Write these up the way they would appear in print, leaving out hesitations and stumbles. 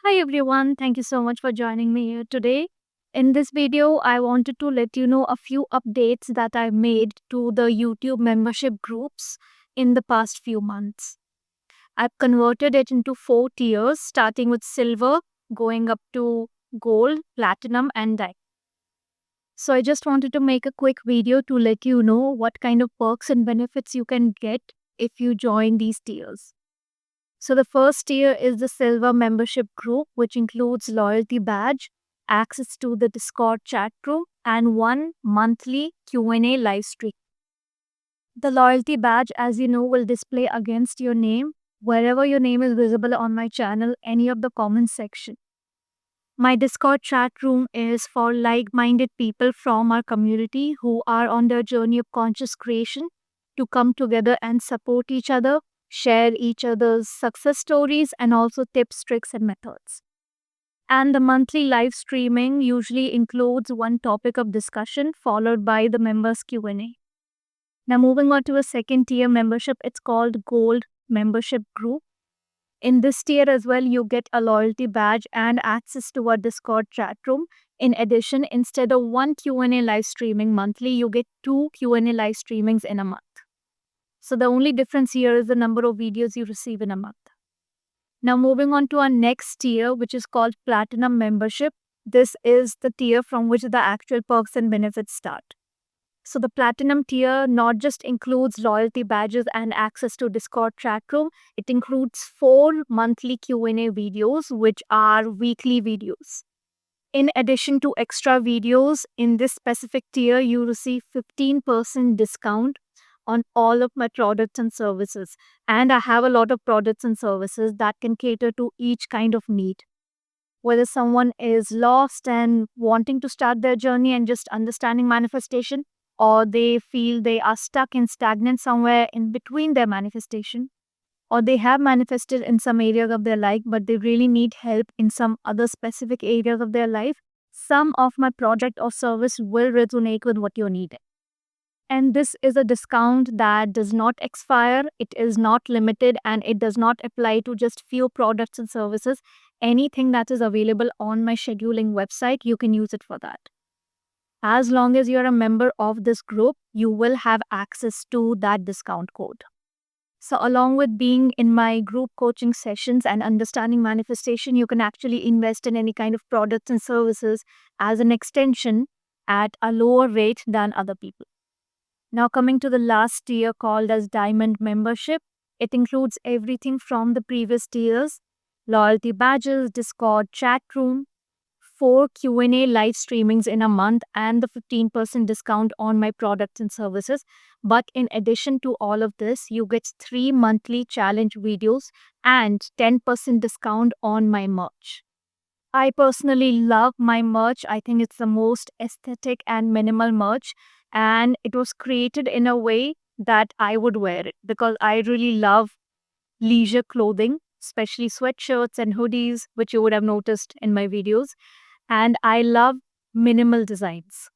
Hi everyone, thank you so much for joining me here today. In this video, I wanted to let you know a few updates that I made to the YouTube membership groups in the past few months. I've converted it into 4 tiers, starting with silver, going up to gold, platinum, and diamond. So I just wanted to make a quick video to let you know what kind of perks and benefits you can get if you join these tiers. So the first tier is the silver membership group, which includes loyalty badge, access to the Discord chat room, and one monthly Q&A live stream. The loyalty badge, as you know, will display against your name wherever your name is visible on my channel, any of the comment section. My Discord chat room is for like-minded people from our community who are on their journey of conscious creation to come together and support each other, share each other's success stories, and also tips, tricks, and methods. And the monthly live streaming usually includes one topic of discussion followed by the members Q&A. Now moving on to a second tier membership, it's called Gold Membership Group. In this tier as well, you get a loyalty badge and access to our Discord chat room. In addition, instead of one Q&A live streaming monthly, you get two Q&A live streamings in a month. So the only difference here is the number of videos you receive in a month. Now moving on to our next tier, which is called Platinum Membership. This is the tier from which the actual perks and benefits start. So the platinum tier not just includes loyalty badges and access to Discord chat room, it includes 4 monthly Q&A videos, which are weekly videos. In addition to extra videos, in this specific tier, you receive 15% discount on all of my products and services. And I have a lot of products and services that can cater to each kind of need. Whether someone is lost and wanting to start their journey and just understanding manifestation, or they feel they are stuck and stagnant somewhere in between their manifestation, or they have manifested in some areas of their life, but they really need help in some other specific areas of their life, some of my product or service will resonate with what you're needing. And this is a discount that does not expire, it is not limited, and it does not apply to just few products and services. Anything that is available on my scheduling website, you can use it for that. As long as you're a member of this group, you will have access to that discount code. So, along with being in my group coaching sessions and understanding manifestation, you can actually invest in any kind of products and services as an extension at a lower rate than other people. Now, coming to the last tier called as Diamond Membership, it includes everything from the previous tiers: loyalty badges, Discord chat room, 4 Q&A live streamings in a month, and the 15% discount on my products and services. But in addition to all of this, you get 3 monthly challenge videos and 10% discount on my merch. I personally love my merch. I think it's the most aesthetic and minimal merch, and it was created in a way that I would wear it because I really love leisure clothing, especially sweatshirts and hoodies, which you would have noticed in my videos. And I love minimal designs.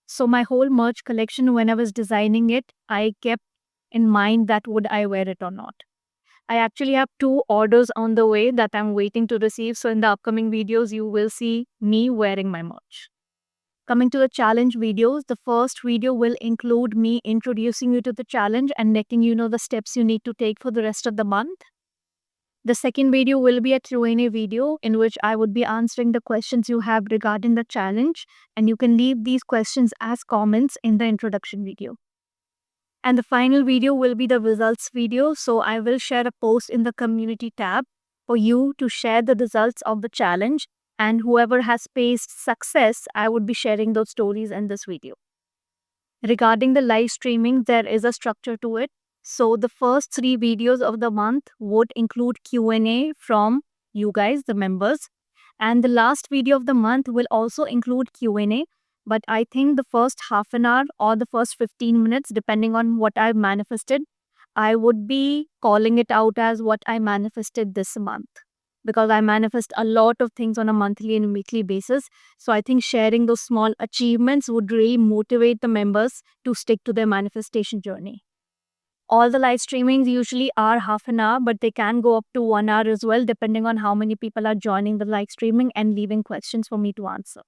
So my whole merch collection, when I was designing it, I kept in mind that would I wear it or not. I actually have 2 orders on the way that I'm waiting to receive. So in the upcoming videos, you will see me wearing my merch. Coming to the challenge videos, the first video will include me introducing you to the challenge and letting you know the steps you need to take for the rest of the month. The second video will be a Q&A video in which I would be answering the questions you have regarding the challenge, and you can leave these questions as comments in the introduction video. And the final video will be the results video, so I will share a post in the community tab for you to share the results of the challenge, and whoever has faced success, I would be sharing those stories in this video. Regarding the live streaming, there is a structure to it. So the first 3 videos of the month would include Q&A from you guys, the members. And the last video of the month will also include Q&A. But I think the first half an hour or the first 15 minutes, depending on what I've manifested, I would be calling it out as what I manifested this month. Because I manifest a lot of things on a monthly and weekly basis. So I think sharing those small achievements would really motivate the members to stick to their manifestation journey. All the live streamings usually are half an hour, but they can go up to 1 hour as well, depending on how many people are joining the live streaming and leaving questions for me to answer.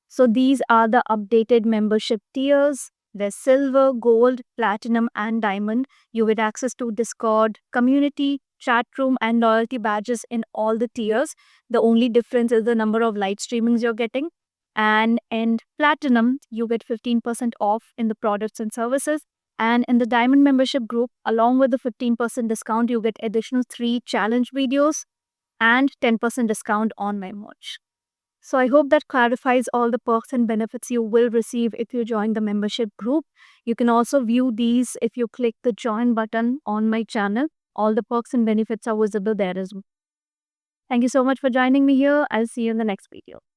So these are the updated membership tiers. There's silver, gold, platinum, and diamond. You get access to Discord, community, chat room, and loyalty badges in all the tiers. The only difference is the number of live streamings you're getting. And in platinum, you get 15% off in the products and services. And in the diamond membership group, along with the 15% discount, you get additional 3 challenge videos and 10% discount on my merch. So I hope that clarifies all the perks and benefits you will receive if you join the membership group. You can also view these if you click the join button on my channel. All the perks and benefits are visible there as well. Thank you so much for joining me here. I'll see you in the next video.